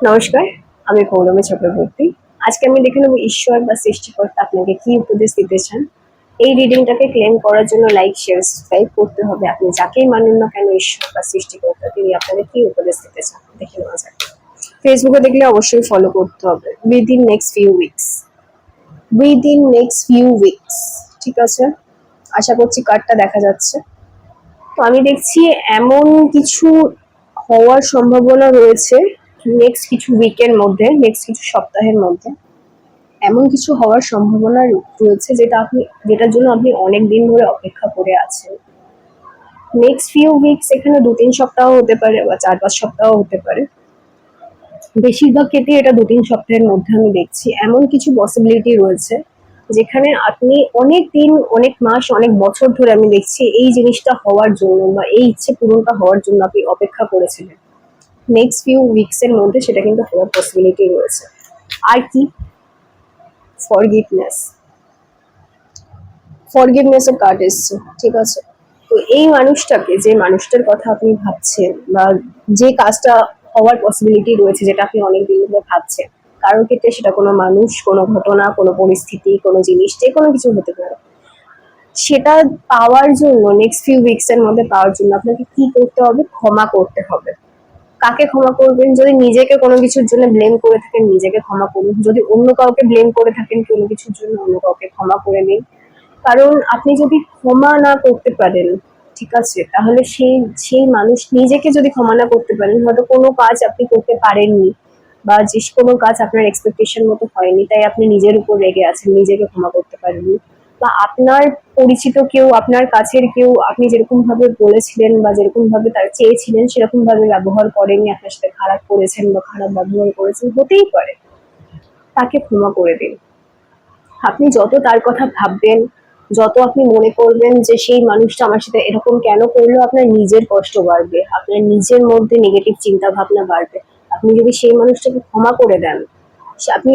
নমস্কার, আমি পৌলমী চক্রবর্তী। আজকে আমি দেখে নেব ঈশ্বর বা সৃষ্টিকর্তা আপনাকে কি উপদেশ দিতে চান। এই রিডিংটাকে ক্লেম করার জন্য লাইক, শেয়ার, সাবস্ক্রাইব করতে হবে। আপনি যাকেই মানুন না কেন, ঈশ্বর বা সৃষ্টিকর্তা তিনি আপনাকে কি উপদেশ দিতে চান দেখে নেওয়া যাক। ফেসবুকে দেখলে অবশ্যই ফলো করতে হবে। উইদিন নেক্সট ফিউ উইকস, ঠিক আছে? আশা করছি কার্ডটা দেখা যাচ্ছে। তো আমি দেখছি এমন কিছু হওয়ার সম্ভাবনা রয়েছে নেক্সট কিছু উইকের মধ্যে, নেক্সট কিছু সপ্তাহের মধ্যে এমন কিছু হওয়ার সম্ভাবনা রয়েছে যেটার জন্য আপনি অনেক দিন ধরে অপেক্ষা করে আছেন। নেক্সট ফিউ উইকস এখানে 2-3 সপ্তাহ হতে পারে বা 4-5 সপ্তাহ হতে পারে। বেশিরভাগ ক্ষেত্রে এটা 2-3 সপ্তাহের মধ্যে আমি দেখছি। এমন কিছু পসিবিলিটি রয়েছে যেখানে আপনি অনেক দিন, অনেক মাস, অনেক বছর ধরে আমি দেখছি এই জিনিসটা হওয়ার জন্য বা এই ইচ্ছে পূরণটা হওয়ার জন্য আপনি অপেক্ষা করেছিলেন। নেক্সট ফিউ উইকস এর মধ্যে সেটা কিন্তু হওয়ার পসিবিলিটি রয়েছে। আর কি? ফরগিভনেস ফরগিভনেসের কার্ড এসছে, ঠিক আছে? তো এই মানুষটাকে, যে মানুষটার কথা আপনি ভাবছেন বা যে কাজটা হওয়ার পসিবিলিটি রয়েছে যেটা আপনি অনেক দিন ধরে ভাবছেন, কারোর ক্ষেত্রে সেটা কোনো মানুষ, কোনো ঘটনা, কোনো পরিস্থিতি, কোনো জিনিস, যে কোনো কিছু হতে পারে। সেটা পাওয়ার জন্য নেক্সট ফিউ উইকস এর মধ্যে পাওয়ার জন্য আপনাকে কি করতে হবে? ক্ষমা করতে হবে। কাকে ক্ষমা করবেন? যদি নিজেকে কোনো কিছুর জন্য ব্লেম করে থাকেন, নিজেকে ক্ষমা করুন। যদি অন্য কাউকে ব্লেম করে থাকেন কোনো কিছুর জন্য, অন্য কাউকে ক্ষমা করে নিন। কারণ আপনি যদি ক্ষমা না করতে পারেন, ঠিক আছে, তাহলে সেই সেই মানুষ, নিজেকে যদি ক্ষমা না করতে পারেন, হয়তো কোনো কাজ আপনি করতে পারেননি বা যে কোনো কাজ আপনার এক্সপেকটেশন মতো হয়নি, তাই আপনি নিজের উপর রেগে আছেন, নিজেকে ক্ষমা করতে পারেননি। বা আপনার পরিচিত কেউ, আপনার কাছের কেউ, আপনি যেরকম ভাবে বলেছিলেন বা যেরকম ভাবে তার চেয়েছিলেন সেরকম ভাবে ব্যবহার করেনি, আপনার সাথে খারাপ করেছেন বা খারাপ ব্যবহার করেছেন, হতেই পারে। তাকে ক্ষমা করে দিন। আপনি যত তার কথা ভাববেন, যত আপনি মনে করবেন যে সেই মানুষটা আমার সাথে এরকম কেন করলো, আপনার নিজের কষ্ট বাড়বে, আপনার নিজের মধ্যে নেগেটিভ চিন্তা ভাবনা বাড়বে। আপনি যদি সেই মানুষটাকে ক্ষমা করে দেন, আপনি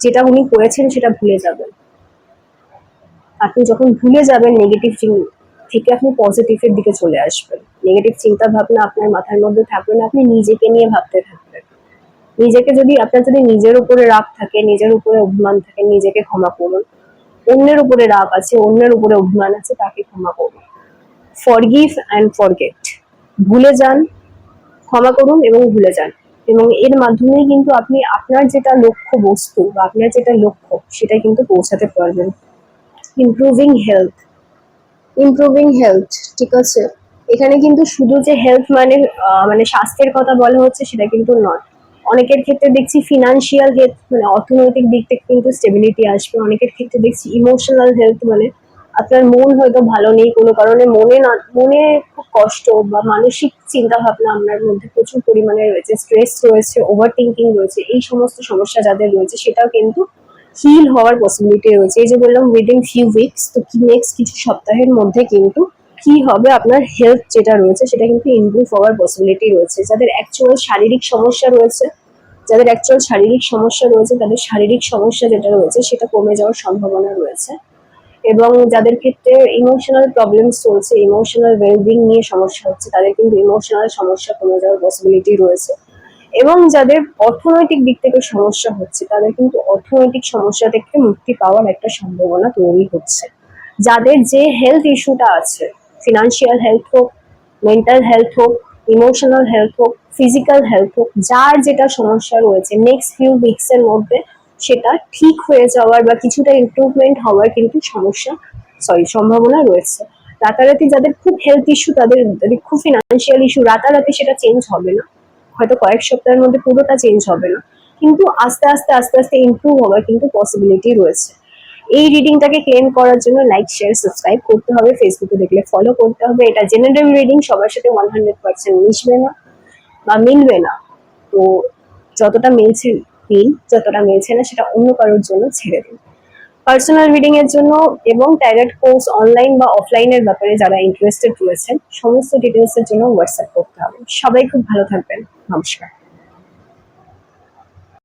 যেটা উনি করেছেন সেটা ভুলে যাবেন। আপনি যখন ভুলে যাবেন নেগেটিভ থেকে, আপনি পজিটিভের দিকে চলে আসবেন। নেগেটিভ চিন্তা ভাবনা আপনার মাথার মধ্যে থাকবে না, আপনি নিজেকে নিয়ে ভাবতে থাকবেন। আপনার যদি নিজের উপরে রাগ থাকে, নিজের উপরে অভিমান থাকে, নিজেকে ক্ষমা করুন। অন্যের উপরে রাগ আছে, অন্যের উপরে অভিমান আছে, তাকে ক্ষমা করুন। Forgive and forget. ভুলে যান, ক্ষমা করুন এবং ভুলে যান। এবং এর মাধ্যমেই কিন্তু আপনি আপনার যেটা লক্ষ্য বস্তু বা আপনার যেটা লক্ষ্য সেটা কিন্তু পৌঁছাতে পারবেন। ইমপ্রুভিং হেলথ, ঠিক আছে? এখানে কিন্তু শুধু যে হেলথ মানে স্বাস্থ্যের কথা বলা হচ্ছে সেটা কিন্তু নয়। অনেকের ক্ষেত্রে দেখছি ফিনান্সিয়াল হেলথ, মানে অর্থনৈতিক দিক থেকে কিন্তু স্টেবিলিটি আসবে। অনেকের ক্ষেত্রে দেখছি ইমোশনাল হেলথ, মানে আপনার মন হয়তো ভালো নেই কোনো কারণে, মনে খুব কষ্ট বা মানসিক চিন্তা ভাবনা আপনার মধ্যে প্রচুর পরিমাণে রয়েছে, স্ট্রেস রয়েছে, ওভার থিঙ্কিং রয়েছে, এই সমস্ত সমস্যা যাদের রয়েছে সেটাও কিন্তু হিল হওয়ার পসিবিলিটি রয়েছে। এই যে বললাম উইদিন ফিউ উইকস, তো নেক্সট কিছু সপ্তাহের মধ্যে কিন্তু কি হবে, আপনার হেলথ যেটা রয়েছে সেটা কিন্তু ইমপ্রুভ হওয়ার পসিবিলিটি রয়েছে। যাদের অ্যাকচুয়াল শারীরিক সমস্যা রয়েছে, তাদের শারীরিক সমস্যা যেটা রয়েছে সেটা কমে যাওয়ার সম্ভাবনা রয়েছে। এবং যাদের ক্ষেত্রে ইমোশনাল প্রবলেমস চলছে, ইমোশনাল ওয়েলবিং নিয়ে সমস্যা হচ্ছে, তাদের কিন্তু ইমোশনাল সমস্যা কমে যাওয়ার পসিবিলিটি রয়েছে। এবং যাদের অর্থনৈতিক দিক থেকে সমস্যা হচ্ছে, তাদের কিন্তু অর্থনৈতিক সমস্যা থেকে মুক্তি পাওয়ার একটা সম্ভাবনা তৈরি হচ্ছে। যাদের যে হেলথ ইস্যুটা আছে, ফিনান্সিয়াল হেলথ হোক, মেন্টাল হেলথ হোক, ইমোশনাল হেলথ হোক, ফিজিক্যাল হেলথ হোক, যার যেটা সমস্যা রয়েছে নেক্সট ফিউ উইকস এর মধ্যে সেটা ঠিক হয়ে যাওয়ার বা কিছুটা ইমপ্রুভমেন্ট হওয়ার কিন্তু সম্ভাবনা রয়েছে। রাতারাতি যাদের খুব হেলথ ইস্যু, তাদের খুব ফিনান্সিয়াল ইস্যু, রাতারাতি সেটা চেঞ্জ হবে না, হয়তো কয়েক সপ্তাহের মধ্যে পুরোটা চেঞ্জ হবে না, কিন্তু আস্তে আস্তে ইমপ্রুভ হওয়ার কিন্তু পসিবিলিটি রয়েছে। এই রিডিংটাকে ক্লেম করার জন্য লাইক, শেয়ার, সাবস্ক্রাইব করতে হবে। ফেসবুকে দেখলে ফলো করতে হবে। এটা জেনারেল রিডিং, সবার সাথে 100% মিশবে না বা মিলবে না। তো যতটা মিলছে নিন, যতটা মিলছে না সেটা অন্য কারোর জন্য ছেড়ে দিন। পার্সোনাল রিডিং এর জন্য এবং ডাইরেক্ট কোর্স অনলাইন বা অফলাইনের ব্যাপারে যারা ইন্টারেস্টেড রয়েছেন, সমস্ত ডিটেলস এর জন্য হোয়াটসঅ্যাপ করতে হবে। সবাই খুব ভালো থাকবেন। নমস্কার।